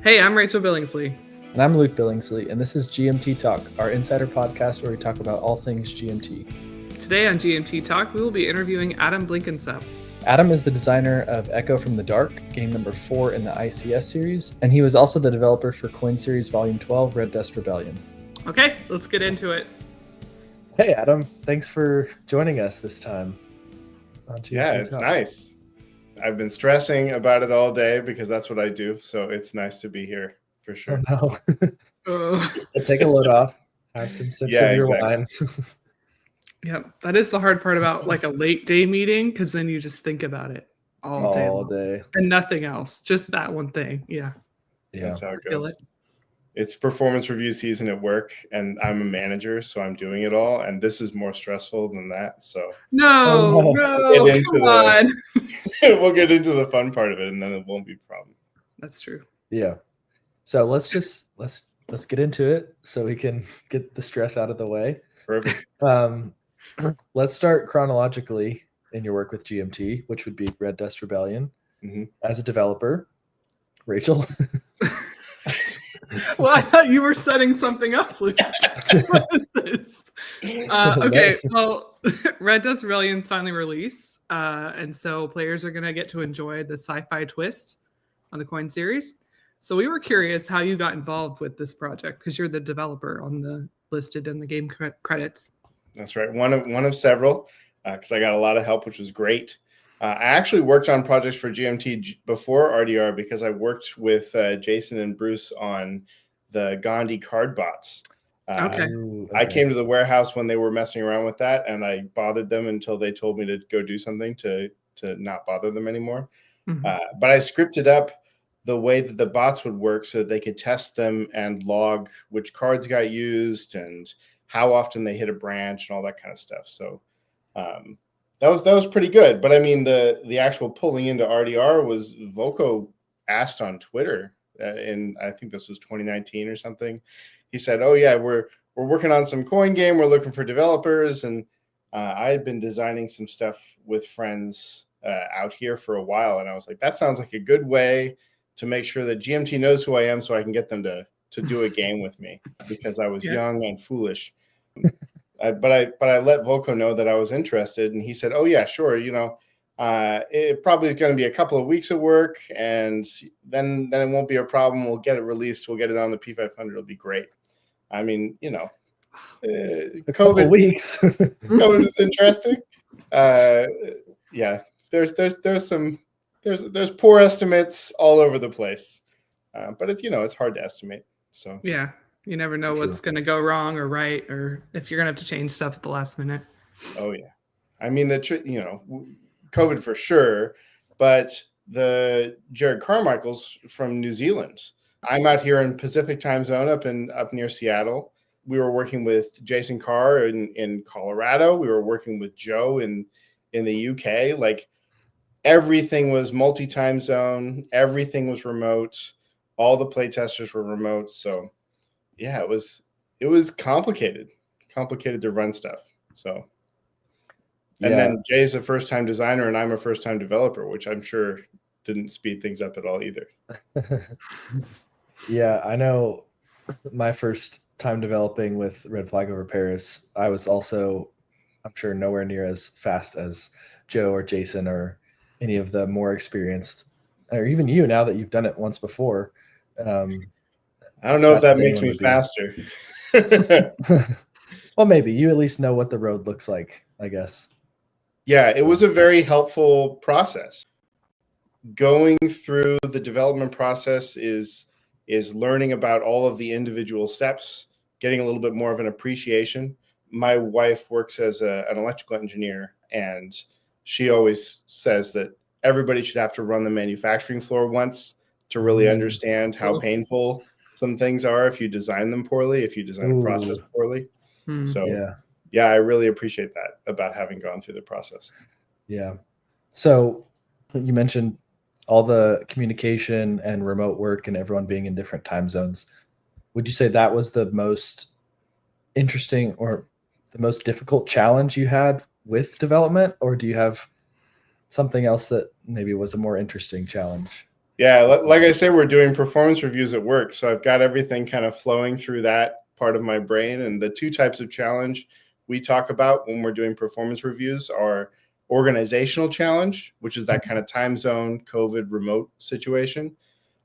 Hey, I'm Rachel Billingsley. And I'm Luke Billingsley, and this is GMT Talk, our insider podcast where we talk about all things GMT. Today on GMT Talk, we will be interviewing Adam Blinkinsop. Adam is the designer of Echo from the Dark, game number 4 in the ICS series, and he was also the developer for Coin Series Volume 12, Red Dust Rebellion. Okay, let's get into it. Hey, Adam. Thanks for joining us this time on GMT Yeah, it's Talk. nice. I've been stressing about it all day because that's what I do, so it's nice to be here for sure. Oh, no. Take a load off, have some sips of your wine. Yeah, that is the hard part about like a late day meeting, because then you just think about it all day and nothing else, just that one thing. Yeah, that's how it goes. It's performance review season at work, and I'm a manager, so I'm doing it all, and this is more stressful than that. So no, come on. We'll get into the fun part of it, and then it won't be a problem. That's true. Yeah. So let's get into it so we can get the stress out of the way. Perfect. Let's start chronologically in your work with GMT, which would be Red Dust Rebellion. Mm-hmm. As a developer, Rachel. Well, I thought you were setting something up, Luke. What is this? Okay, well, Red Dust Rebellion's finally released, and so players are going to get to enjoy the sci-fi twist on the Coin series. So we were curious how you got involved with this project, because you're the developer on the listed in the game credits. That's right. One of several, because I got a lot of help, which was great. I actually worked on projects for GMT before RDR because I worked with Jason and Bruce on the Gandhi card bots. Okay. I came to the warehouse when they were messing around with that, and I bothered them until they told me to go do something to not bother them anymore. Mm-hmm. But I scripted up the way that the bots would work so that they could test them and log which cards got used and how often they hit a branch and all that kind of stuff. So that was pretty good. But I mean, the actual pulling into RDR was Voco asked on Twitter in, I think this was 2019 or something. He said, "Oh yeah, we're working on some coin game. We're looking for developers." And I had been designing some stuff with friends out here for a while, and I was like, that sounds like a good way to make sure that GMT knows who I am, so I can get them to do a game with me, because I was young and foolish. But I let Volko know that I was interested, and he said, "Oh yeah, sure. It probably is going to be a couple of weeks of work, and then it won't be a problem. We'll get it released. We'll get it on the P500. It'll be great." I mean, a couple of weeks. COVID is interesting. Yeah, there's poor estimates all over the place, but it's hard to estimate. So yeah. You never know what's going to go wrong or right, or if you're going to have to change stuff at the last minute. Oh, yeah. I mean, COVID for sure, but the Jared Carmichael's from New Zealand. I'm out here in Pacific time zone up near Seattle. We were working with Jason Carr in Colorado. We were working with Joe in the UK. Like, everything was multi-time zone. Everything was remote. All the play testers were remote. So yeah, it was complicated to run stuff. So, and then Jay's a first-time designer and I'm a first-time developer, which I'm sure didn't speed things up at all either. Yeah, I know my first time developing with Red Flag Over Paris, I was also, I'm sure, nowhere near as fast as Joe or Jason or any of the more experienced, or even you, now that you've done it once before. I don't know if that makes me faster. Well, maybe you at least know what the road looks like, I guess. Yeah, it was a very helpful process. Going through the development process is learning about all of the individual steps, getting a little bit more of an appreciation. My wife works as an electrical engineer, and she always says that everybody should have to run the manufacturing floor once to really understand how painful some things are if you design them poorly, if you design a process poorly. So yeah, I really appreciate that about having gone through the process. Yeah. So you mentioned all the communication and remote work and everyone being in different time zones. Would you say that was the most interesting or the most difficult challenge you had with development, or do you have something else that maybe was a more interesting challenge? Yeah, like I said, we're doing performance reviews at work. So I've got everything kind of flowing through that part of my brain. And the two types of challenge we talk about when we're doing performance reviews are organizational challenge, which is that kind of time zone, COVID remote situation,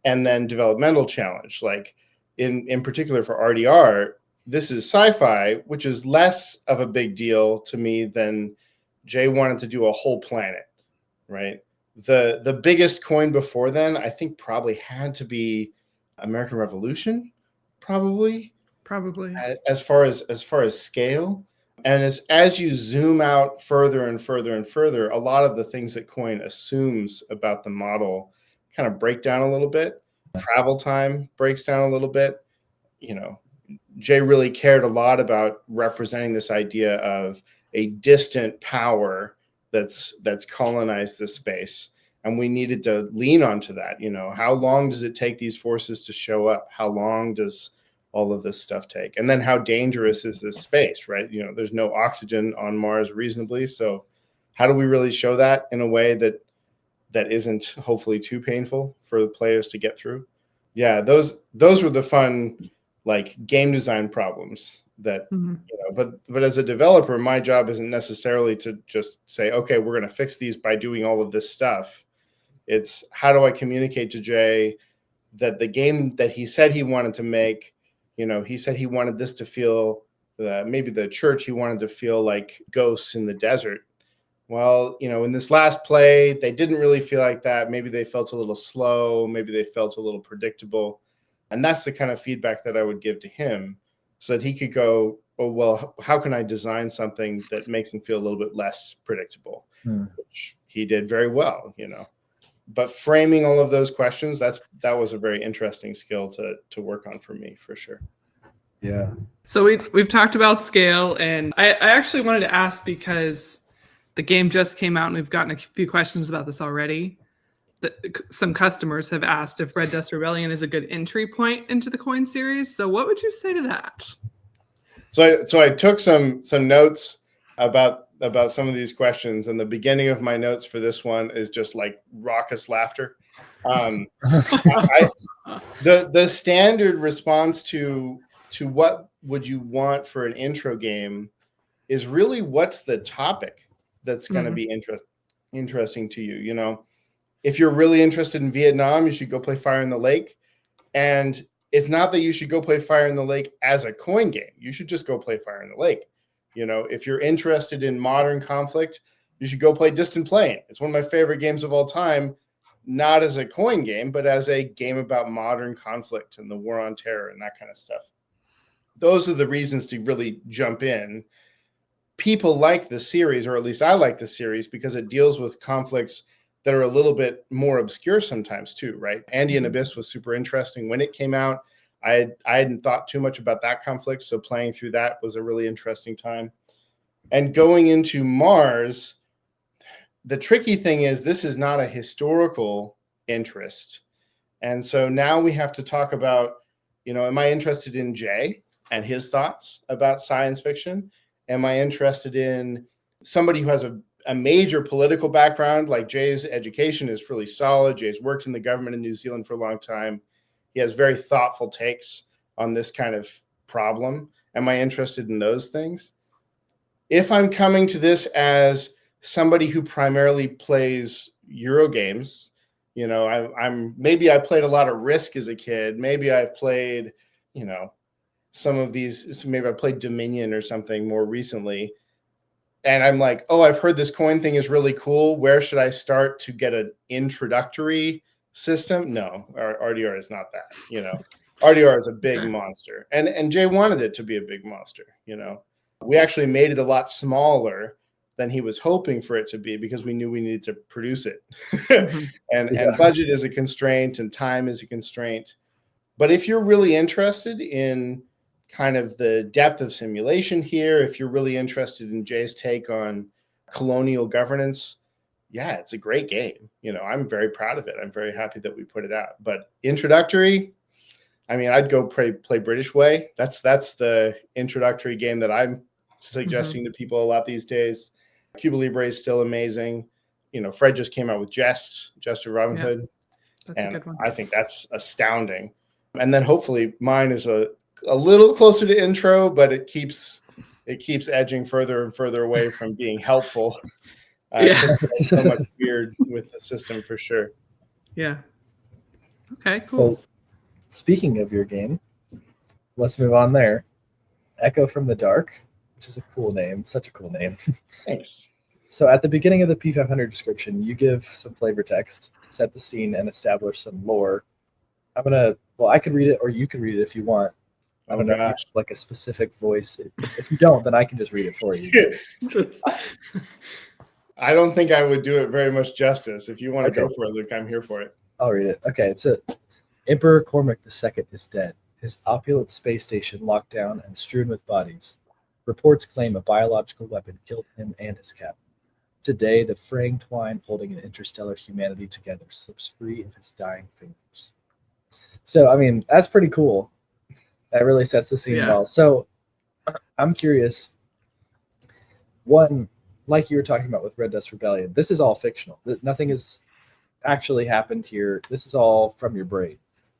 and then developmental challenge. Like in particular for RDR, this is sci-fi, which is less of a big deal to me than Jay wanted to do a whole planet, right? The biggest coin before then, I think probably had to be American Revolution, probably as far as scale. And as you zoom out further and further and further, a lot of the things that coin assumes about the model kind of break down a little bit. Travel time breaks down a little bit. You know, Jay really cared a lot about representing this idea of a distant power that's colonized this space, and we needed to lean onto that. You know, how long does it take these forces to show up? How long does all of this stuff take? And then how dangerous is this space, right? You know, there's no oxygen on Mars reasonably, so how do we really show that in a way that isn't hopefully too painful for the players to get through? Yeah, those were the fun, like, game design problems that, you know, but as a developer, my job isn't necessarily to just say, okay, we're going to fix these by doing all of this stuff. It's how do I communicate to Jay that the game that he said he wanted to make, you know, he said he wanted this to feel, maybe the church, he wanted to feel like ghosts in the desert. Well, you know, in this last play, they didn't really feel like that. Maybe they felt a little slow. Maybe they felt a little predictable. And that's the kind of feedback that I would give to him so that he could go, oh, well, how can I design something that makes him feel a little bit less predictable? Which he did very well, you know. But framing all of those questions, that was a very interesting skill to work on for me, for sure. Yeah. So we've talked about scale, and I actually wanted to ask, because the game just came out and we've gotten a few questions about this already. Some customers have asked if Red Dust Rebellion is a good entry point into the coin series. So what would you say to that? So I took some notes about some of these questions, and the beginning of my notes for this one is just like raucous laughter. The standard response to what would you want for an intro game is really what's the topic that's going to be interesting to you. You know, if you're really interested in Vietnam, you should go play Fire in the Lake. And it's not that you should go play Fire in the Lake as a coin game. You should just go play Fire in the Lake. You know, if you're interested in modern conflict, you should go play Distant Plain. It's one of my favorite games of all time, not as a coin game, but as a game about modern conflict and the war on terror and that kind of stuff. Those are the reasons to really jump in. People like the series, or at least I like the series, because it deals with conflicts that are a little bit more obscure sometimes too, right? Andean Abyss was super interesting when it came out. I hadn't thought too much about that conflict, so playing through that was a really interesting time. And going into Mars, the tricky thing is this is not a historical interest. And so now we have to talk about, you know, am I interested in Jay and his thoughts about science fiction? Am I interested in somebody who has a major political background? Like Jay's education is really solid. Jay's worked in the government in New Zealand for a long time. He has very thoughtful takes on this kind of problem. Am I interested in those things? If I'm coming to this as somebody who primarily plays Euro games, you know, maybe I played a lot of Risk as a kid. Maybe I've played, you know, some of these, maybe I played Dominion or something more recently. And I'm like, oh, I've heard this coin thing is really cool. Where should I start to get an introductory system? No, RDR is not that, you know. RDR is a big monster. And Jay wanted it to be a big monster, you know. We actually made it a lot smaller than he was hoping for it to be because we knew we needed to produce it. And budget is a constraint and time is a constraint. But if you're really interested in kind of the depth of simulation here, if you're really interested in Jay's take on colonial governance, yeah, it's a great game. You know, I'm very proud of it. I'm very happy that we put it out. But introductory, I mean, I'd go play British Way. That's the introductory game that I'm suggesting to people a lot these days. Cuba Libre is still amazing. You know, Fred just came out with Jest of Robin Hood. That's a good one. I think that's astounding. And then hopefully mine is a little closer to intro, but it keeps edging further and further away from being helpful. Because there's so much weird with the system for sure. Yeah. Okay, cool. So, speaking of your game, let's move on there. Echo from the Dark, which is a cool name. Such a cool name. Thanks. So at the beginning of the P500 description, you give some flavor text to set the scene and establish some lore. I could read it, or you could read it if you want. I don't know if you have like a specific voice. If you don't, then I can just read it for you. I don't think I would do it very much justice. If you want to go for it, Luke, I'm here for it. I'll read it. Okay, it's Emperor Cormac II is dead. His opulent space station locked down and strewn with bodies. Reports claim a biological weapon killed him and his captain. Today, the fraying twine holding an interstellar humanity together slips free of his dying fingers. So, I mean, that's pretty cool. That really sets the scene well. So, I'm curious. One, like you were talking about with Red Dust Rebellion, this is all fictional. Nothing has actually happened here. This is all from your brain.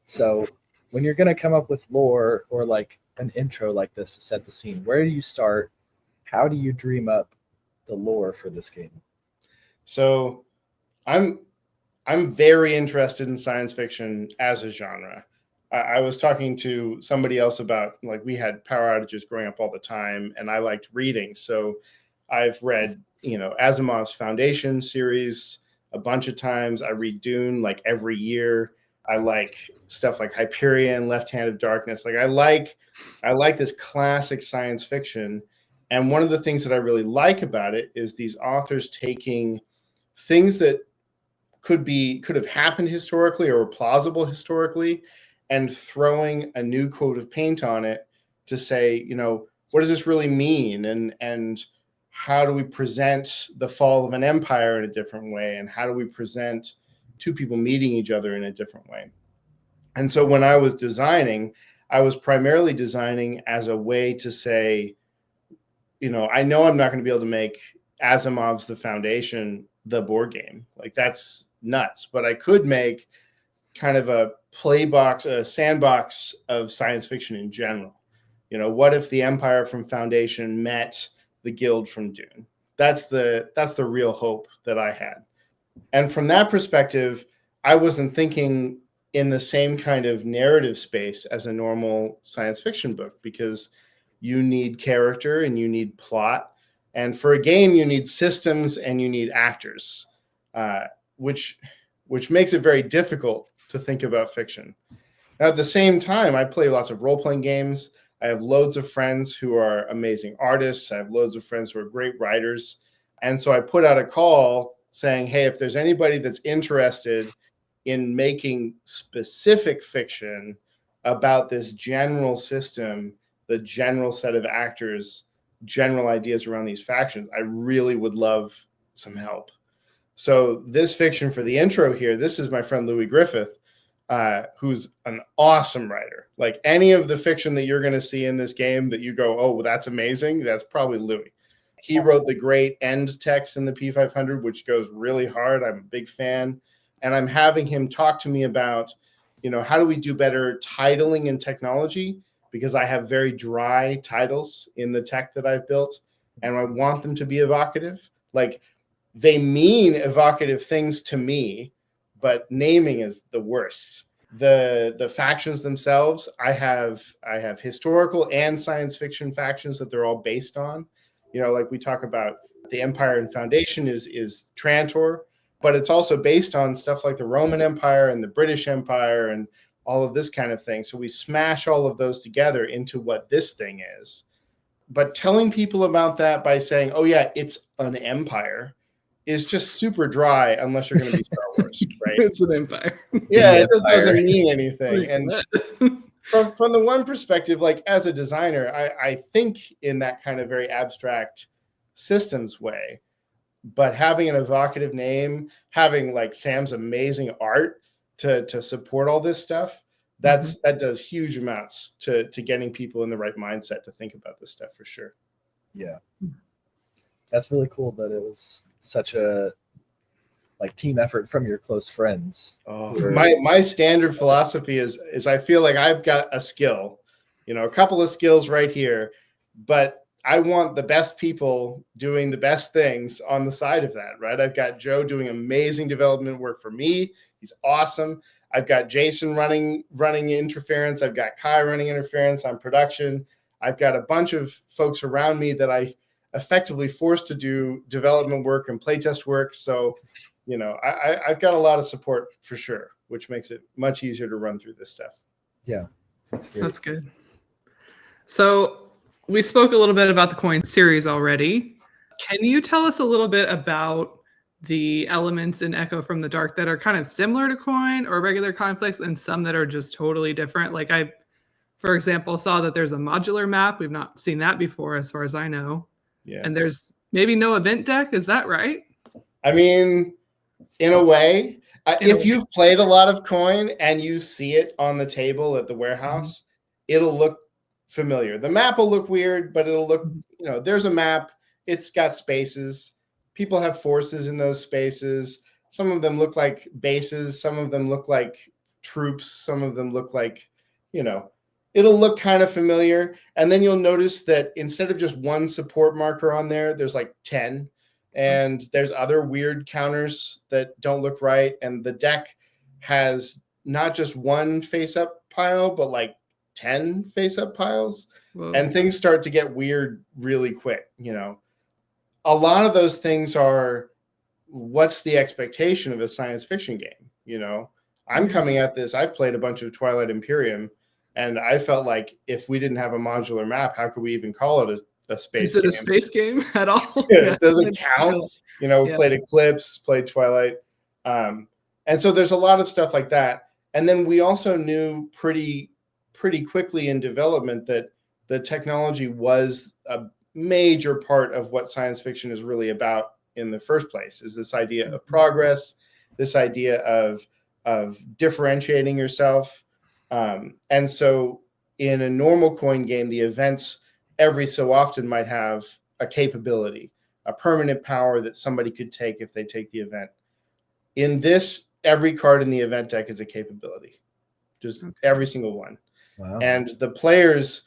So, when you're going to come up with lore or like an intro like this to set the scene, where do you start? How do you dream up the lore for this game? So I'm very interested in science fiction as a genre. I was talking to somebody else about, like, we had power outages growing up all the time and I liked reading. So I've read, Asimov's Foundation series a bunch of times. I read Dune like every year. I like stuff like Hyperion, Left Hand of Darkness. Like I like this classic science fiction. And one of the things that I really like about it is these authors taking things that could have happened historically or were plausible historically and throwing a new coat of paint on it to say, what does this really mean? And how do we present the fall of an empire in a different way? And how do we present two people meeting each other in a different way? And so when I was designing, I was primarily designing as a way to say, I know I'm not going to be able to make Asimov's The Foundation the board game. Like that's nuts. But I could make kind of a sandbox of science fiction in general. What if the Empire from Foundation met the Guild from Dune? That's the real hope that I had. And from that perspective, I wasn't thinking in the same kind of narrative space as a normal science fiction book, because you need character and you need plot. And for a game, you need systems and you need actors, which makes it very difficult to think about fiction. Now, at the same time, I play lots of role-playing games. I have loads of friends who are amazing artists. I have loads of friends who are great writers. And so I put out a call saying, hey, if there's anybody that's interested in making specific fiction about this general system, the general set of actors, general ideas around these factions, I really would love some help. So this fiction for the intro here, this is my friend Louis Griffith, who's an awesome writer. Like any of the fiction that you're going to see in this game that you go, oh, well, that's amazing, that's probably Louis. He wrote the great end text in the P500, which goes really hard. I'm a big fan. And I'm having him talk to me about, how do we do better titling and technology? Because I have very dry titles in the tech that I've built, and I want them to be evocative. Like they mean evocative things to me, but naming is the worst. The factions themselves, I have historical and science fiction factions that they're all based on. Like we talk about the Empire and Foundation is Trantor, but it's also based on stuff like the Roman Empire and the British Empire and all of this kind of thing. So we smash all of those together into what this thing is. But telling people about that by saying, oh yeah, it's an empire, is just super dry unless you're going to be Star Wars, right? It's an empire. Yeah, it just doesn't mean anything. And from the one perspective, like as a designer, I think in that kind of very abstract systems way. But having an evocative name, having like Sam's amazing art to support all this stuff, that does huge amounts to getting people in the right mindset to think about this stuff for sure. Yeah. That's really cool that it was such a like team effort from your close friends? My standard philosophy is I feel like I've got a skill, a couple of skills right here, but I want the best people doing the best things on the side of that, right? I've got Joe doing amazing development work for me. He's awesome. I've got Jason running interference. I've got Kai running interference on production. I've got a bunch of folks around me that I effectively forced to do development work and playtest work. So, I've got a lot of support for sure, which makes it much easier to run through this stuff. Yeah, that's great. That's good. So we spoke a little bit about the coin series already. Can you tell us a little bit about the elements in Echo from the Dark that are kind of similar to coin or regular conflicts and some that are just totally different? Like I, for example, saw that there's a modular map. We've not seen that before as far as I know. Yeah. And there's maybe no event deck. Is that right? I mean, in a way, if you've played a lot of coin and you see it on the table at the warehouse, it'll look familiar. The map will look weird, but it'll look, there's a map. It's got spaces. People have forces in those spaces. Some of them look like bases. Some of them look like troops. Some of them look like, it'll look kind of familiar. And then you'll notice that instead of just one support marker on there, there's like 10. And there's other weird counters that don't look right. And the deck has not just one face-up pile, but like 10 face-up piles. Whoa. And things start to get weird really quick. A lot of those things are, what's the expectation of a science fiction game? I'm coming at this. I've played a bunch of Twilight Imperium, and I felt like if we didn't have a modular map, how could we even call it a space game? Is it a space game at all? Yeah, it doesn't count. Played Eclipse, played Twilight. And so there's a lot of stuff like that. And then we also knew pretty quickly in development that the technology was a major part of what science fiction is really about in the first place, is this idea of progress, this idea of differentiating yourself. And so in a normal coin game, the events every so often might have a capability, a permanent power that somebody could take if they take the event. In this, every card in the event deck is a capability, just every single one. Wow. And the players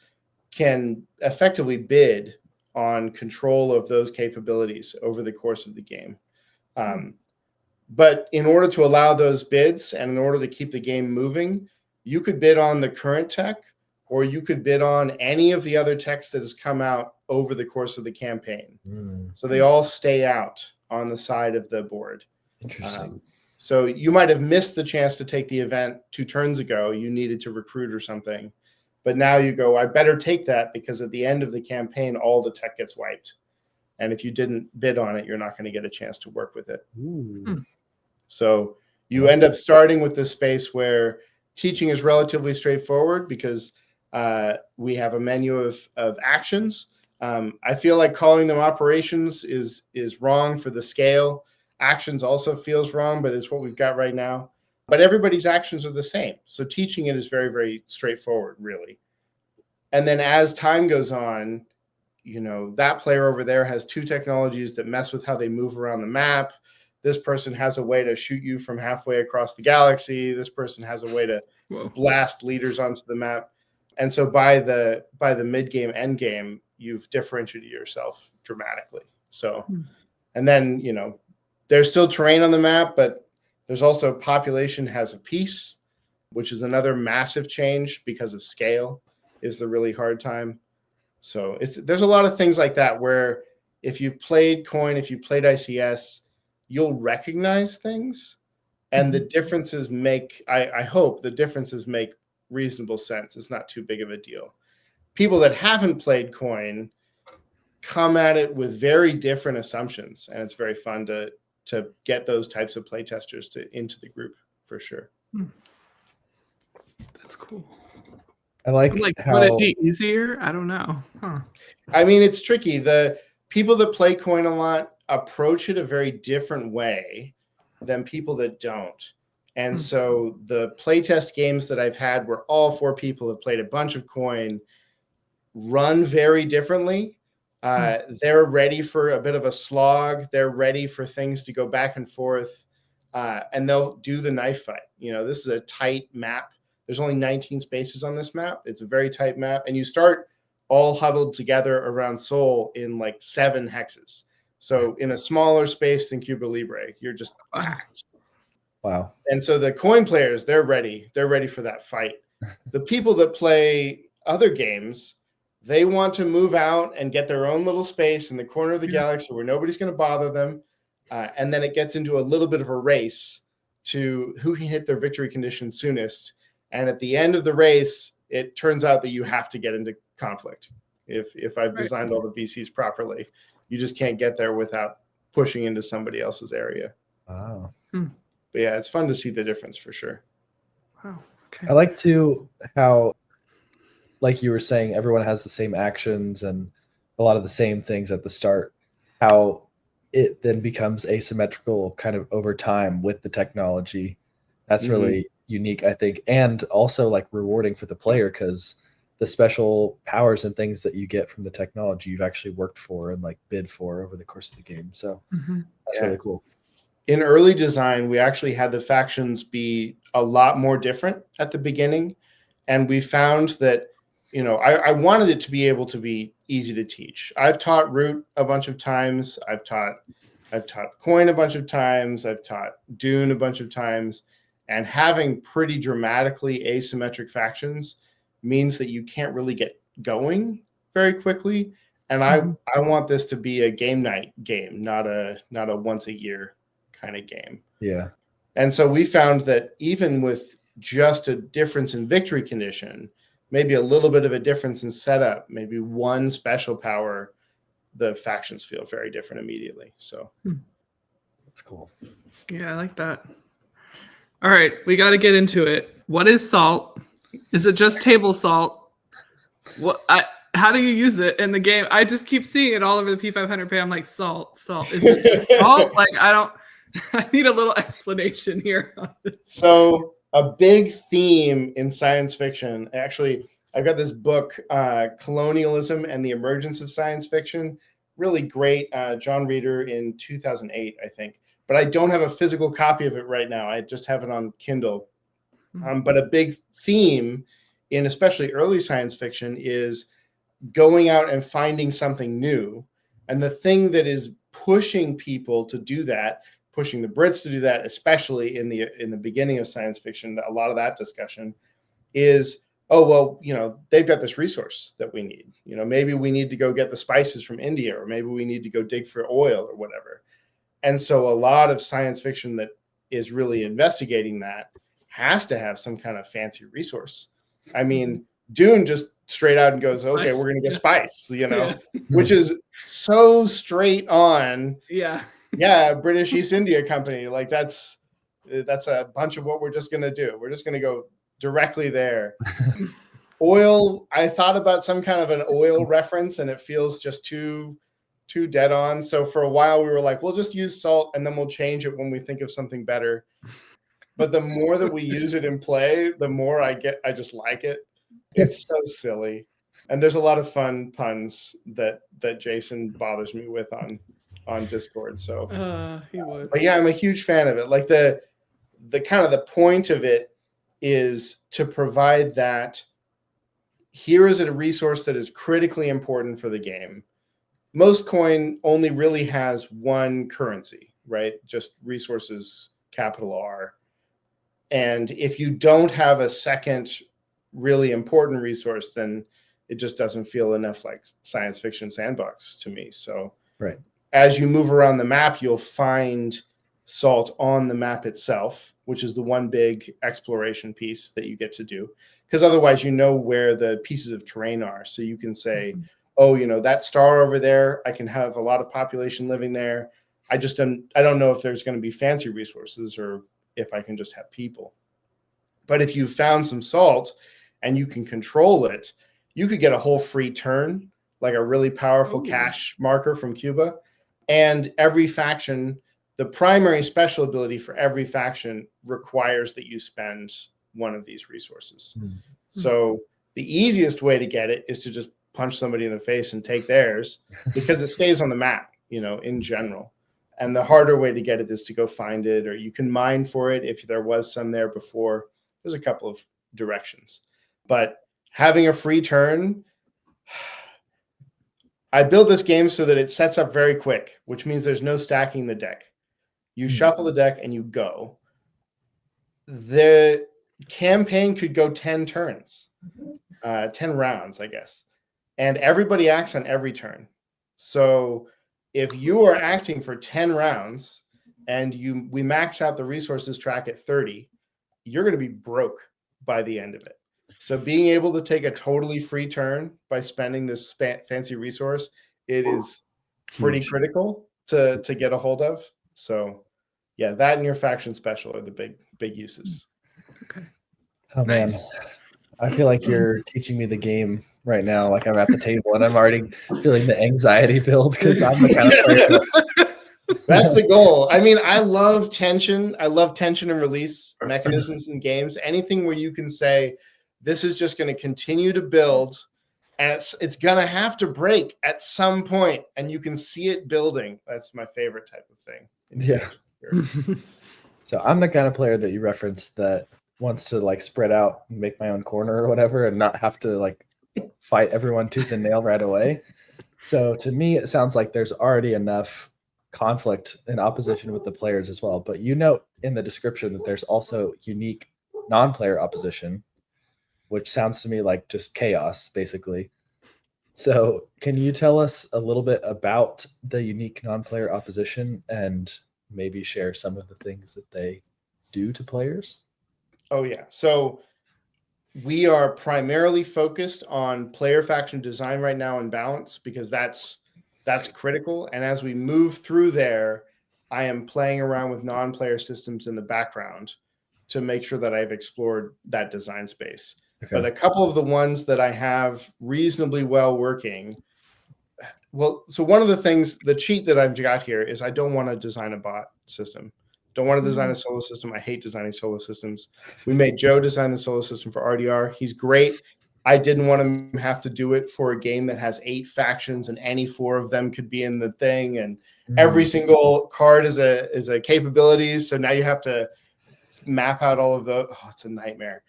can effectively bid on control of those capabilities over the course of the game. But in order to allow those bids and in order to keep the game moving, you could bid on the current tech, or you could bid on any of the other techs that has come out over the course of the campaign. So they all stay out on the side of the board. Interesting. So you might have missed the chance to take the event 2 turns ago. You needed to recruit or something. But now you go, I better take that because at the end of the campaign, all the tech gets wiped. And if you didn't bid on it, you're not going to get a chance to work with it. So you end up starting with this space where teaching is relatively straightforward because we have a menu of actions. I feel like calling them operations is wrong for the scale. Actions also feels wrong, but it's what we've got right now. But everybody's actions are the same. So teaching it is very, very straightforward, really. And then as time goes on, that player over there has 2 technologies that mess with how they move around the map. This person has a way to shoot you from halfway across the galaxy. This person has a way to blast leaders onto the map. And so by the mid-game, end game, you've differentiated yourself dramatically. So, and then, there's still terrain on the map, but there's also population has a piece, which is another massive change because of scale is the really hard time. So there's a lot of things like that where if you've played coin, if you played ICS, you'll recognize things, and the differences I hope the differences make reasonable sense. It's not too big of a deal. People that haven't played coin come at it with very different assumptions, and it's very fun to get those types of playtesters into the group for sure. That's cool. I like how... Would it be easier? I don't know. I mean, it's tricky. The people that play coin a lot approach it a very different way than people that don't. And so the playtest games that I've had where all 4 people have played a bunch of coin run very differently. They're ready for a bit of a slog. They're ready for things to go back and forth. and they'll do the knife fight. This is a tight map. There's only 19 spaces on this map. It's a very tight map. And you start all huddled together around Seoul in like 7 hexes. So in a smaller space than Cuba Libre, you're just packed. Wow. And so the coin players, they're ready. They're ready for that fight. The people that play other games, they want to move out and get their own little space in the corner of the galaxy where nobody's going to bother them. And then it gets into a little bit of a race to who can hit their victory condition soonest. And at the end of the race, it turns out that you have to get into conflict. If I've designed all the VCs properly, you just can't get there without pushing into somebody else's area. Wow. But yeah, it's fun to see the difference for sure. Wow. Okay. I like to how, like you were saying, everyone has the same actions and a lot of the same things at the start, how it then becomes asymmetrical kind of over time with the technology. That's really unique, I think, and also like rewarding for the player, because the special powers and things that you get from the technology you've actually worked for and like bid for over the course of the game. So that's really cool. In early design, we actually had the factions be a lot more different at the beginning. And we found that, I wanted it to be able to be easy to teach. I've taught Root a bunch of times. I've taught Coin a bunch of times. I've taught Dune a bunch of times. And having pretty dramatically asymmetric factions means that you can't really get going very quickly. And I want this to be a game night game, not a once a year kind of game. Yeah. And so we found that even with just a difference in victory condition, maybe a little bit of a difference in setup, maybe one special power, the factions feel very different immediately. So that's cool. Yeah, I like that. All right, we got to get into it. What is salt? Is it just table salt? How do you use it in the game? I just keep seeing it all over the P500 page. I'm like, salt. Is it just salt? Like, I need a little explanation here. So a big theme in science fiction, actually, I've got this book, Colonialism and the Emergence of Science Fiction. Really great, John Reeder in 2008, I think. But I don't have a physical copy of it right now. I just have it on Kindle. But a big theme in especially early science fiction is going out and finding something new. And the thing that is pushing people to do that, pushing the Brits to do that, especially in the beginning of science fiction, a lot of that discussion is, they've got this resource that we need. Maybe we need to go get the spices from India, or maybe we need to go dig for oil or whatever. And so a lot of science fiction that is really investigating that has to have some kind of fancy resource. I mean, Dune just straight out and goes, okay, we're going to get spice, which is so straight on. Yeah, British East India Company. Like that's a bunch of what we're just going to do. We're just going to go directly there. Oil, I thought about some kind of an oil reference, and it feels just too dead on. So for a while we were like, we'll just use salt and then we'll change it when we think of something better. But the more that we use it in play, the more I just like it. It's so silly. And there's a lot of fun puns that Jason bothers me with on Discord. So he would. But yeah, I'm a huge fan of it. Like the kind of the point of it is to provide that here is a resource that is critically important for the game. Most coin only really has one currency, right? Just resources, capital R. And if you don't have a second really important resource, then it just doesn't feel enough like science fiction sandbox to me. So right. As you move around the map, you'll find salt on the map itself, which is the one big exploration piece that you get to do. Because otherwise, where the pieces of terrain are. So you can say, that star over there, I can have a lot of population living there. I don't know if there's going to be fancy resources or if I can just have people. But if you found some salt and you can control it, you could get a whole free turn, like a really powerful cash marker from Cuba. And every faction, the primary special ability for every faction requires that you spend one of these resources. So the easiest way to get it is to just punch somebody in the face and take theirs, because it stays on the map, in general. And the harder way to get it is to go find it, or you can mine for it if there was some there before. There's a couple of directions. But having a free turn, I build this game so that it sets up very quick, which means there's no stacking the deck. You shuffle the deck and you go. The campaign could go 10 turns, 10 rounds, I guess. And everybody acts on every turn. So if you are acting for 10 rounds and we max out the resources track at 30, you're going to be broke by the end of it. So being able to take a totally free turn by spending this fancy resource, it is pretty critical to get a hold of. So yeah, that and your faction special are the big uses. Okay. Oh man, I feel like you're teaching me the game right now. Like I'm at the table and I'm already feeling the anxiety build because I'm the kind of player that's the goal. I mean, I love tension. I love tension and release mechanisms in games. Anything where you can say, this is just going to continue to build and it's going to have to break at some point and you can see it building. That's my favorite type of thing. Yeah. So I'm the kind of player that you referenced that wants to like spread out and make my own corner or whatever and not have to like fight everyone tooth and nail right away. So to me, it sounds like there's already enough conflict and opposition with the players as well. But you note in the description that there's also unique non-player opposition, which sounds to me like just chaos, basically. So can you tell us a little bit about the unique non-player opposition and maybe share some of the things that they do to players? Oh, yeah. So we are primarily focused on player faction design right now and balance because that's critical. And as we move through there, I am playing around with non-player systems in the background to make sure that I've explored that design space. Okay. But a couple of the ones that I have reasonably well working. Well, so one of the things, the cheat that I've got here is I don't want to design a bot system. Don't want to design a solo system. I hate designing solo systems. We made Joe design the solo system for RDR. He's great. I didn't want to have to do it for a game that has 8 factions and any 4 of them could be in the thing. And every single card is a capability. So now you have to map out all of the, it's a nightmare.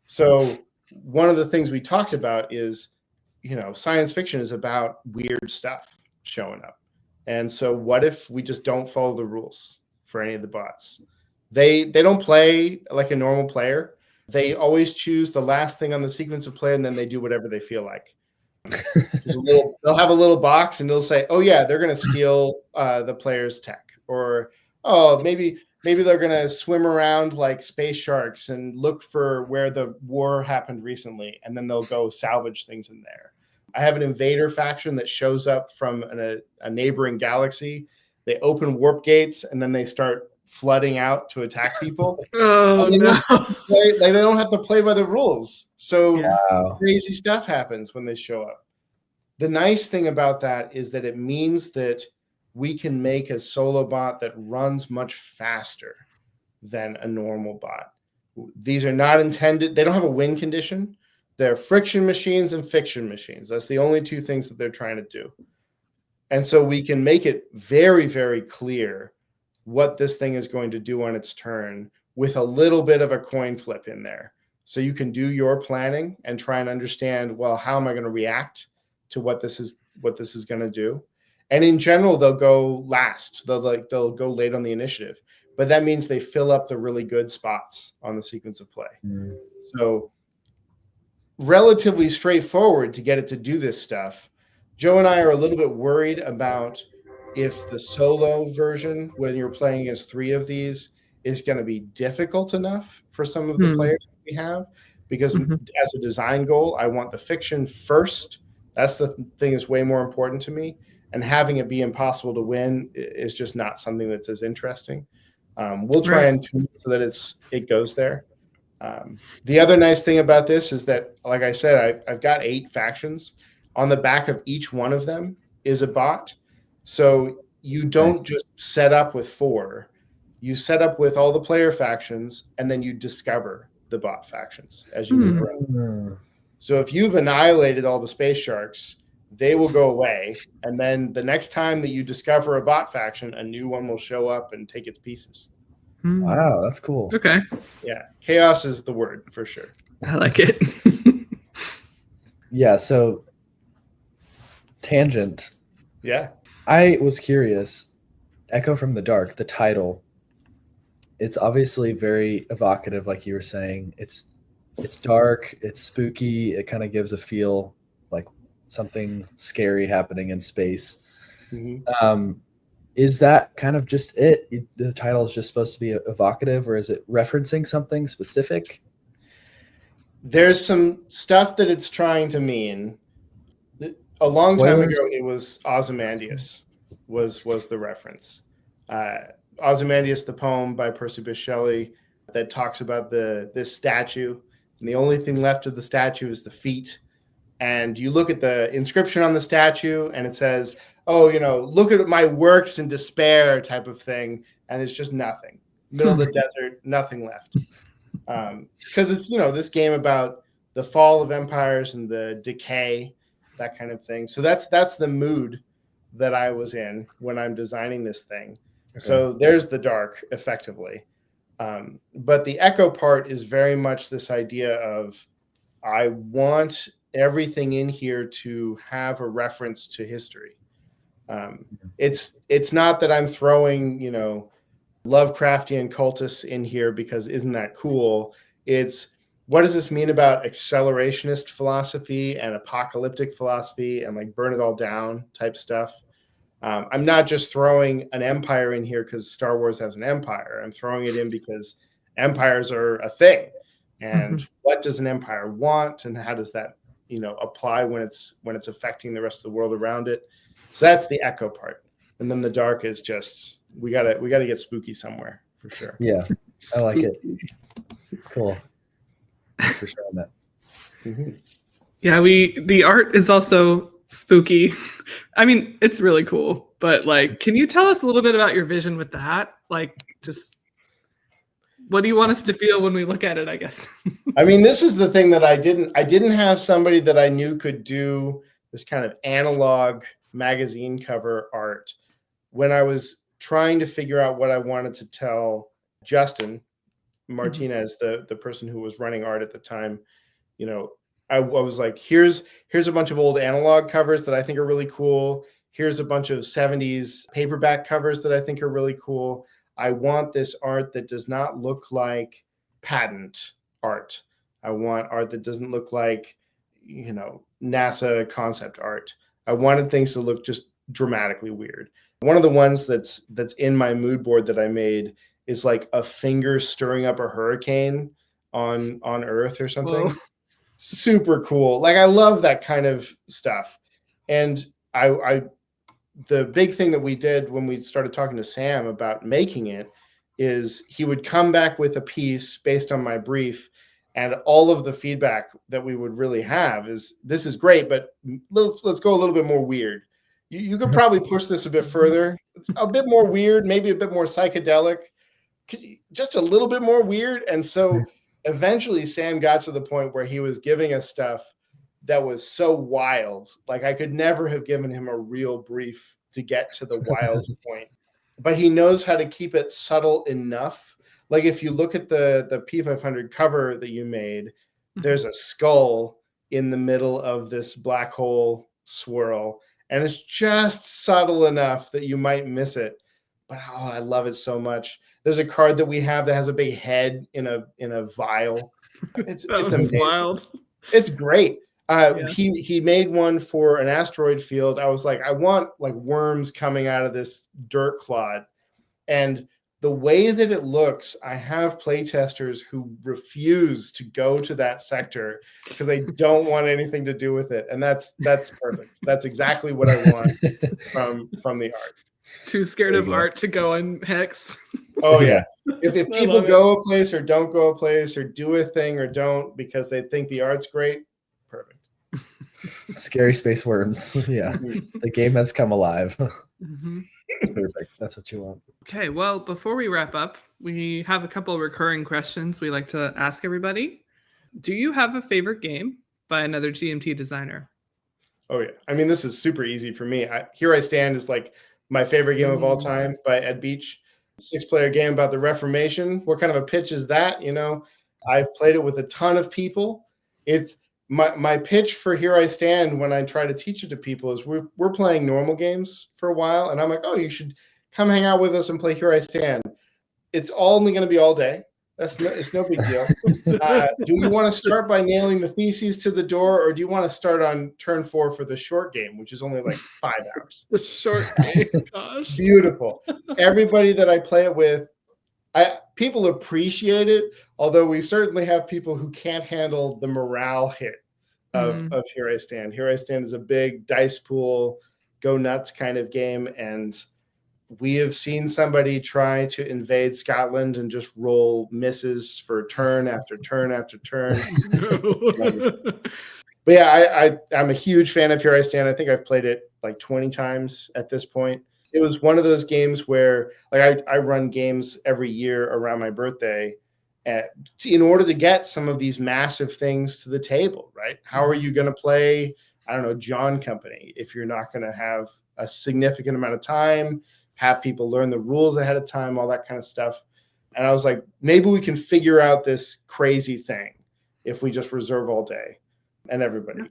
So one of the things we talked about is, science fiction is about weird stuff showing up. And so what if we just don't follow the rules for any of the bots? They don't play like a normal player. They always choose the last thing on the sequence of play, and then they do whatever they feel like. They'll have a little box, and they'll say, "Oh yeah, they're going to steal the player's tech," or "Oh, maybe they're going to swim around like space sharks and look for where the war happened recently, and then they'll go salvage things in there." I have an invader faction that shows up from a neighboring galaxy. They open warp gates, and then they start flooding out to attack people. Oh, no. They don't have to play by the rules. So crazy stuff happens when they show up. The nice thing about that is that it means that we can make a solo bot that runs much faster than a normal bot. These are not intended. They don't have a win condition. They're friction machines and fiction machines. That's the only 2 things that they're trying to do. And so we can make it very, very clear what this thing is going to do on its turn with a little bit of a coin flip in there. So you can do your planning and try and understand, well, how am I going to react to what this is going to do? And in general, they'll go last. They'll go late on the initiative. But that means they fill up the really good spots on the sequence of play. So relatively straightforward to get it to do this stuff. Joe and I are a little bit worried about if the solo version, when you're playing as 3 of these, is going to be difficult enough for some of the players that we have. Because as a design goal, I want the fiction first. That's the thing that's way more important to me. And having it be impossible to win is just not something that's as interesting. We'll try and tune it so that it goes there. The other nice thing about this is that, like I said, I've got 8 factions. On the back of each one of them is a bot. So you don't just set up with 4. You set up with all the player factions, and then you discover the bot factions as you move around. So if you've annihilated all the space sharks, they will go away. And then the next time that you discover a bot faction, a new one will show up and take its pieces. Wow, that's cool. Okay. Yeah. Chaos is the word for sure. I like it. Yeah, so tangent. Yeah. I was curious. Echo from the Dark, the title. It's obviously very evocative, like you were saying. It's dark, it's spooky, it kind of gives a feel like something scary happening in space. Mm-hmm. Is that kind of just it? The title is just supposed to be evocative, or is it referencing something specific? There's some stuff that it's trying to mean. A long time ago, it was Ozymandias was the reference. Ozymandias, the poem by Percy Bysshe Shelley that talks about this statue, and the only thing left of the statue is the feet. And you look at the inscription on the statue, and it says, "Oh, look at my works in despair," type of thing, and it's just nothing. Middle of the desert, nothing left. Because it's this game about the fall of empires and the decay, that kind of thing. So that's the mood that I was in when I'm designing this thing. Okay. So there's the dark, effectively. But the echo part is very much this idea of I want everything in here to have a reference to history. It's not that I'm throwing, Lovecraftian cultists in here because isn't that cool? It's what does this mean about accelerationist philosophy and apocalyptic philosophy and like burn it all down type stuff? I'm not just throwing an empire in here because Star Wars has an empire. I'm throwing it in because empires are a thing. And what does an empire want, and how does that, apply when it's affecting the rest of the world around it? So that's the echo part. And then the dark is just we gotta get spooky somewhere for sure. Yeah, I like it. Cool. Thanks for sharing that. Mm-hmm. Yeah, the art is also spooky. I mean, it's really cool, but like, can you tell us a little bit about your vision with that? Like, just what do you want us to feel when we look at it, I guess? I mean, this is the thing that I didn't have somebody that I knew could do this kind of analog magazine cover art. When I was trying to figure out what I wanted to tell Justin Martinez, the person who was running art at the time, I was like, here's a bunch of old analog covers that I think are really cool. Here's a bunch of 70s paperback covers that I think are really cool. I want this art that does not look like patent art. I want art that doesn't look like, NASA concept art. I wanted things to look just dramatically weird. One of the ones that's in my mood board that I made is like a finger stirring up a hurricane on Earth or something. Whoa. Super cool. Like I love that kind of stuff. And the big thing that we did when we started talking to Sam about making it is he would come back with a piece based on my brief, and all of the feedback that we would really have is, this is great, but let's go a little bit more weird. You could probably push this a bit further, a bit more weird, maybe a bit more psychedelic, just a little bit more weird. And so eventually Sam got to the point where he was giving us stuff that was so wild. Like I could never have given him a real brief to get to the wild point, but he knows how to keep it subtle enough. Like if you look at the P500 cover that you made, there's a skull in the middle of this black hole swirl, and it's just subtle enough that you might miss it. But I love it so much. There's a card that we have that has a big head in a vial. It's amazing. Wild. It's great. He made one for an asteroid field. I was like, I want like worms coming out of this dirt clod. And the way that it looks, I have playtesters who refuse to go to that sector because they don't want anything to do with it. And that's perfect. That's exactly what I want from the art. Too scared of art to go in Hex. Oh yeah. If people go a place or don't go a place or do a thing or don't because they think the art's great, perfect. Scary space worms. Yeah. The game has come alive. That's perfect. That's what you want. Okay, well, before we wrap up, we have a couple of recurring questions we like to ask everybody. Do you have a favorite game by another GMT designer? Oh yeah. I mean, this is super easy for me. Here I Stand is like my favorite game of all time by Ed Beach. 6-player game about the Reformation. What kind of a pitch is that? You know, I've played it with a ton of people. It's my pitch for Here I Stand when I try to teach it to people is we're playing normal games for a while, and I'm like, oh, you should come hang out with us and play Here I Stand. It's only going to be all day. It's no big deal. Do you want to start by nailing the theses to the door, or do you want to start on turn 4 for the short game, which is only like 5 hours? The short game, gosh. Beautiful. Everybody that I play it with, people appreciate it, although we certainly have people who can't handle the morale hit of Here I Stand. Here I Stand is a big dice pool, go nuts kind of game, and we have seen somebody try to invade Scotland and just roll misses for turn after turn after turn. But yeah, I'm a huge fan of Here I Stand. I think I've played it like 20 times at this point. It was one of those games where like I run games every year around my birthday in order to get some of these massive things to the table, right? How are you going to play, I don't know, John Company if you're not going to have a significant amount of time, have people learn the rules ahead of time, all that kind of stuff. And I was like, maybe we can figure out this crazy thing if we just reserve all day. And everybody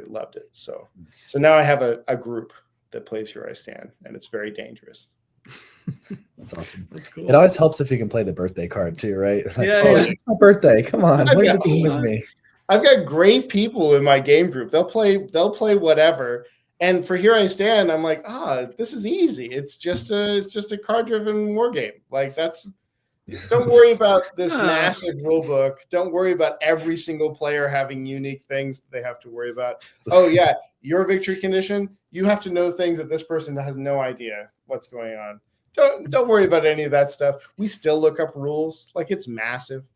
loved it. So now I have a group that plays Here I Stand, and it's very dangerous. That's awesome. That's cool. It always helps if you can play the birthday card too, right? Like, Yeah, it's my birthday. Come on, play the game with me. I've got great people in my game group. They'll play whatever. And for Here I Stand, I'm like, this is easy. It's just a card-driven war game. Like don't worry about this massive rule book. Don't worry about every single player having unique things that they have to worry about. Oh yeah, your victory condition, you have to know things that this person has no idea what's going on. Don't worry about any of that stuff. We still look up rules. Like, it's massive.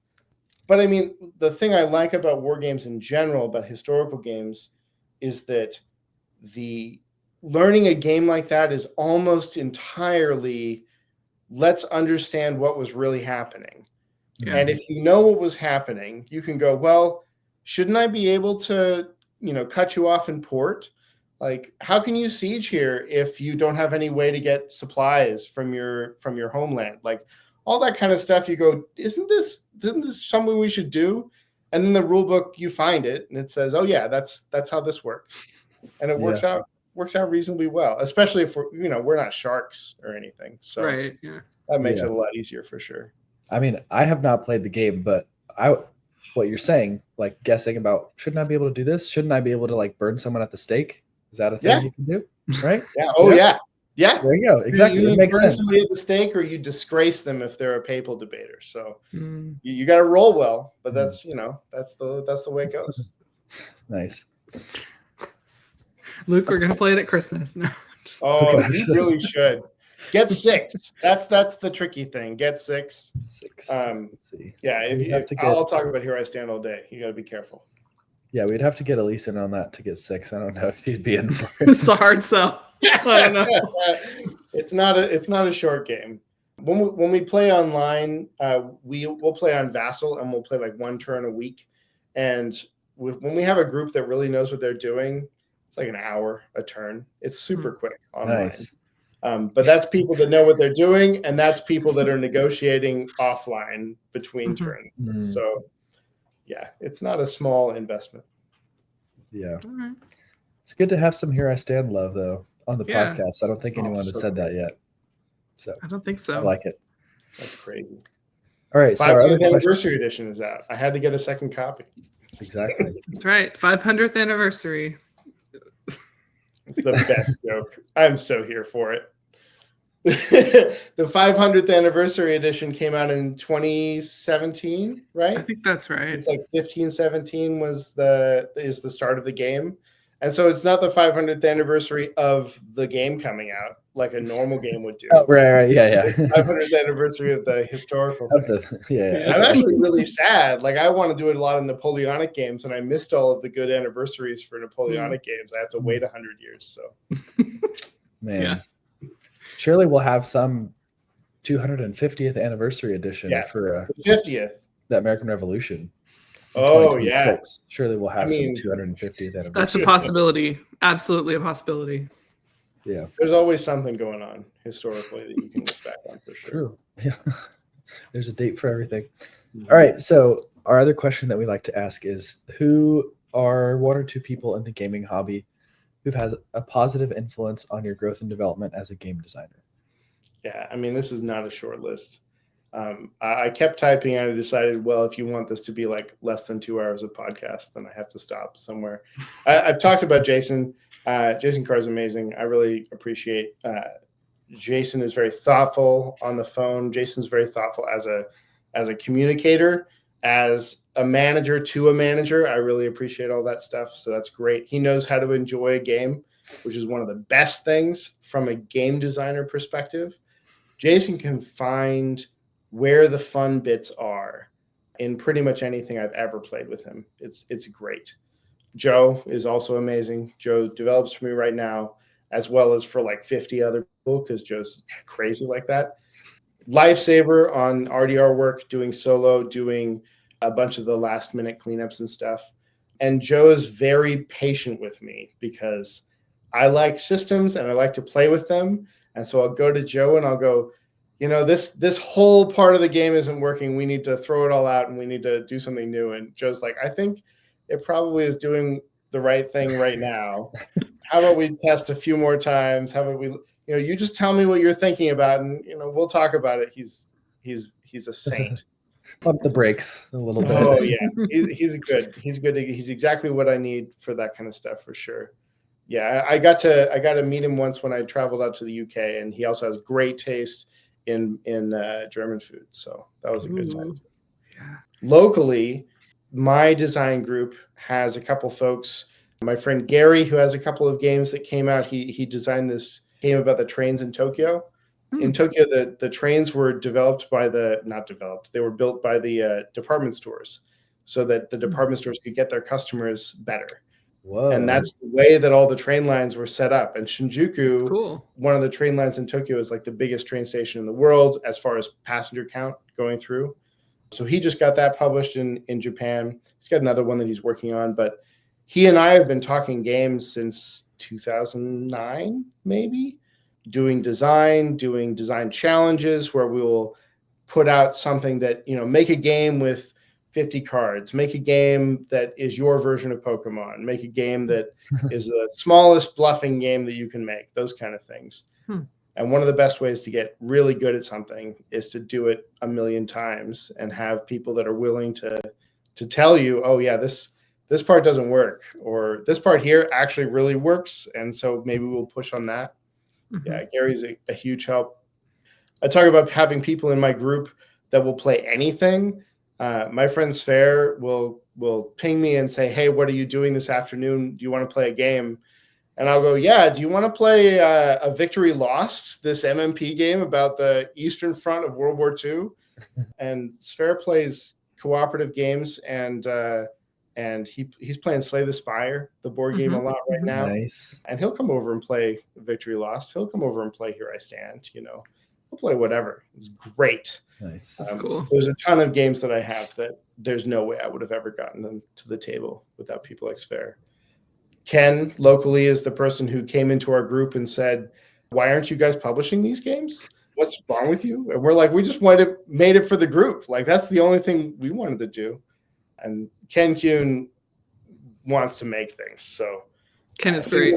But I mean, the thing I like about war games in general, about historical games, is that the learning a game like that is almost entirely let's understand what was really happening. Yeah. And if you know what was happening, you can go, well, shouldn't I be able to, cut you off in port? Like, how can you siege here if you don't have any way to get supplies from your homeland? Like, all that kind of stuff. You go, isn't this something we should do? And then the rule book, you find it, and it says, oh yeah, that's how this works, and it works out reasonably well. Especially if we're not sharks or anything. So right, yeah, that makes it a lot easier for sure. I mean, I have not played the game, but what you're saying, like guessing about, shouldn't I be able to do this? Shouldn't I be able to like burn someone at the stake? Is that a thing you can do? Right? Yeah. Oh yeah. Yeah. There you go. Exactly. It makes sense. Somebody at the stake, or you disgrace them if they're a papal debater. So you got to roll well, but that's the way it goes. Nice. Luke, we're gonna play it at Christmas. No. You really should. Get 6. That's the tricky thing. Get 6. 6. Let's see. Yeah, I'll talk about Here I Stand all day. You got to be careful. Yeah, we'd have to get Elise in on that to get 6. I don't know if he'd be in for it. It's a hard sell. I don't know. It's not a short game. When we play online, we'll play on Vassal, and we'll play like one turn a week. And when we have a group that really knows what they're doing, it's like an hour a turn. It's super quick online. Nice. But that's people that know what they're doing, and that's people that are negotiating offline between turns. So, yeah, it's not a small investment. Yeah. Right. It's good to have some Here I Stand love, though, on the podcast. I don't think anyone has said that yet. So I don't think so. I like it. That's crazy. All right. 500th anniversary edition is out. I had to get a second copy. Exactly. That's right. 500th anniversary. It's the best joke. I'm so here for it. The 500th anniversary edition came out in 2017, right? I think that's right. It's like 15-17 is the start of the game. And so it's not the 500th anniversary of the game coming out like a normal game would do. Oh, right. Yeah. It's 500th anniversary of the historical thing. Yeah. I'm actually really sad. Like, I want to do a lot of Napoleonic games, and I missed all of the good anniversaries for Napoleonic games. I have to wait 100 years. So, man. Yeah. Surely we'll have some 250th anniversary edition for the 50th. The American Revolution. Oh yeah. Surely we'll have I mean, some 250 that have That's a possibility. Absolutely a possibility. Yeah. There's always something going on historically that you can look back on for sure. True. Yeah. There's a date for everything. All right. So our other question that we like to ask is, who are one or two people in the gaming hobby who've had a positive influence on your growth and development as a game designer? Yeah, I mean, this is not a short list. I kept typing and I decided, well, if you want this to be like less than 2 hours of podcast, then I have to stop somewhere. I've talked about Jason. Jason Carr is amazing. I really appreciate Jason is very thoughtful on the phone. Jason's very thoughtful as a communicator, as a manager to a manager. I really appreciate all that stuff. So that's great. He knows how to enjoy a game, which is one of the best things from a game designer perspective. Jason can find where the fun bits are in pretty much anything I've ever played with him. It's great. Joe is also amazing. Joe develops for me right now, as well as for like 50 other people, because Joe's crazy like that. Lifesaver on RDR work, doing solo, doing a bunch of the last minute cleanups and stuff. And Joe is very patient with me because I like systems and I like to play with them. And so I'll go to Joe and I'll go, this whole part of the game isn't working. We need to throw it all out and we need to do something new. And Joe's like, I think it probably is doing the right thing right now. How about we test a few more times? How about we, you just tell me what you're thinking about and, we'll talk about it. He's a saint. Pump the brakes a little bit. Oh yeah. He's good. He's exactly what I need for that kind of stuff for sure. Yeah. I got to meet him once when I traveled out to the UK, and he also has great taste in German food. So that was a good time. Yeah. Locally, my design group has a couple folks. My friend Gary, who has a couple of games that came out, he designed this game about the trains in Tokyo. In Tokyo, the trains were they were built by the department stores so that the department stores could get their customers better. Whoa. And that's the way that all the train lines were set up. And Shinjuku, cool. One of the train lines in Tokyo, is like the biggest train station in the world as far as passenger count going through. So he just got that published in Japan. He's got another one that he's working on, but he and I have been talking games since 2009, maybe, doing design challenges where we will put out something that, make a game with 50 cards, make a game that is your version of Pokemon, make a game that is the smallest bluffing game that you can make, those kind of things. And one of the best ways to get really good at something is to do it a million times and have people that are willing to tell you, oh yeah, this part doesn't work, or this part here actually really works. And so maybe we'll push on that. Yeah, Gary's a huge help. I talk about having people in my group that will play anything. My friend Sfair will ping me and say, hey, what are you doing this afternoon? Do you want to play a game? And I'll go, yeah, do you want to play a Victory Lost, this MMP game about the Eastern Front of World War II? And Sfair plays cooperative games, and he's playing Slay the Spire, the board game, a lot right now. Nice. And he'll come over and play Victory Lost. He'll come over and play Here I Stand. He'll play whatever. It's great. Nice. That's cool. There's a ton of games that I have that there's no way I would have ever gotten them to the table without people like Sfair. Ken locally is the person who came into our group and said, why aren't you guys publishing these games? What's wrong with you? And we're like, we just made it for the group. Like, that's the only thing we wanted to do. And Ken Kuhn wants to make things. So Ken is great.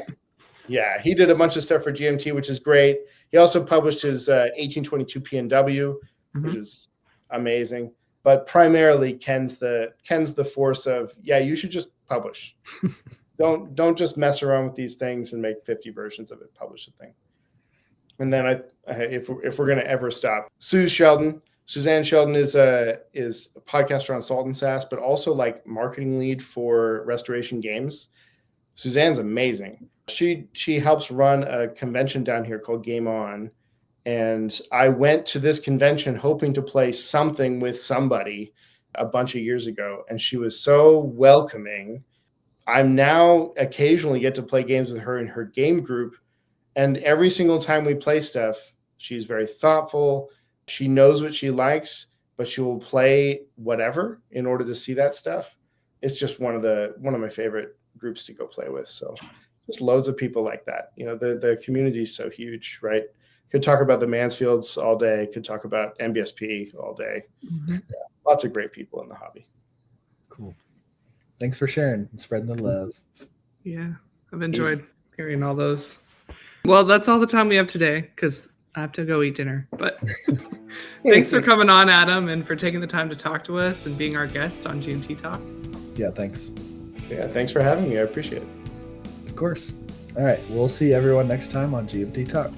He did a bunch of stuff for GMT, which is great. He also published his 1822 PNW, which is amazing. But primarily, Ken's the force of, you should just publish. Don't just mess around with these things and make 50 versions of it. Publish the thing. And then if we're going to ever stop, Suzanne Sheldon is a podcaster on Salt and Sass, but also like marketing lead for Restoration Games. Suzanne's amazing. She helps run a convention down here called Game On. And I went to this convention hoping to play something with somebody a bunch of years ago. And she was so welcoming. I'm now occasionally get to play games with her in her game group. And every single time we play stuff, she's very thoughtful. She knows what she likes, but she will play whatever in order to see that stuff. it's just one of my favorite groups to go play with. So just loads of people like that. The community is so huge, right? Could talk about the Mansfields all day. Could talk about NBSP all day. Mm-hmm. Yeah, lots of great people in the hobby. Cool. Thanks for sharing and spreading the love. Yeah, I've enjoyed hearing all those. Well, that's all the time we have today because I have to go eat dinner. But thanks for coming on, Adam, and for taking the time to talk to us and being our guest on GMT Talk. Yeah, thanks. Yeah, thanks for having me. I appreciate it. Of course. All right, we'll see everyone next time on GMT Talk.